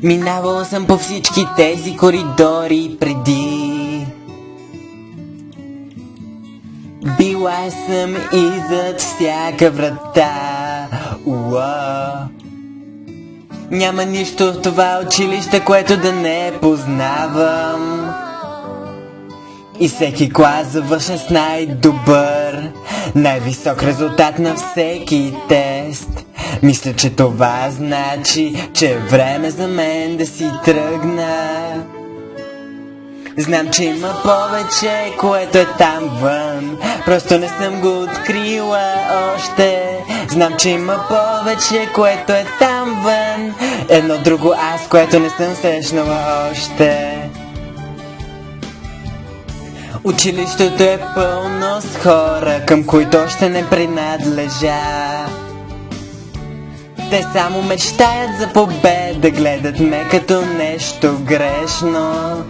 Минавала съм по всички тези коридори преди. Била съм и зад всяка врата. Няма нищо в това училище, което да не познавам. И всеки клас завършен с най-добър, най-висок резултат на всеки тест. Мисля, че това значи, че е време за мен да си тръгна. Знам, че има повече, което е там вън. Просто не съм го открила още. Знам, че има повече, което е там вън. Едно друго аз, което не съм срещнала още. Училището е пълно с хора, към които още не принадлежа. Те само мечтаят за победа, гледат ме като нещо грешно.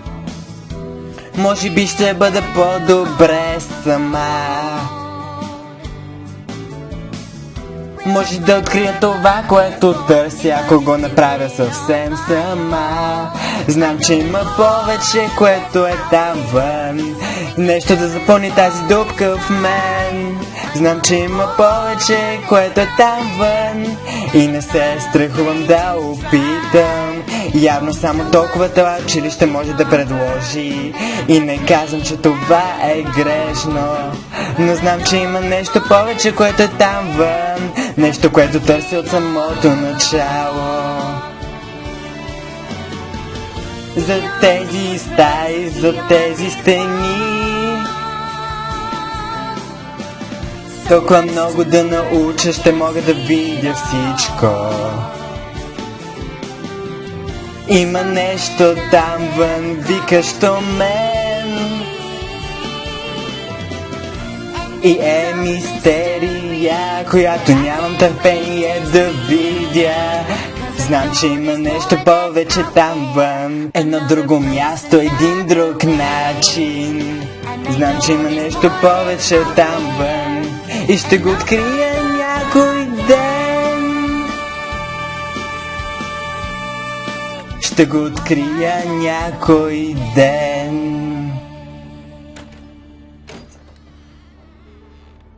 Може би ще бъда по-добре сама. Може да открия това, което търся, ако го направя съвсем сама. Знам, че има повече, което е там вън. Нещо да запълни тази дупка в мен. Знам, че има повече, което е там вън. И не се страхувам да опитам. Явно само толкова това училище може да предложи. И не казвам, че това е грешно. Но знам, че има нещо повече, което е там вън. Нещо, което търся от самото начало. За тези стаи, за тези стени, толкова много да науча, ще мога да видя всичко. Има нещо там вън, викащо мен. И е мистерия, която нямам търпение да видя. Знам, че има нещо повече там вън. Едно друго място, един друг начин. Знам, че има нещо повече там вън. И ще го открия някой ден. Ще го открия някой ден.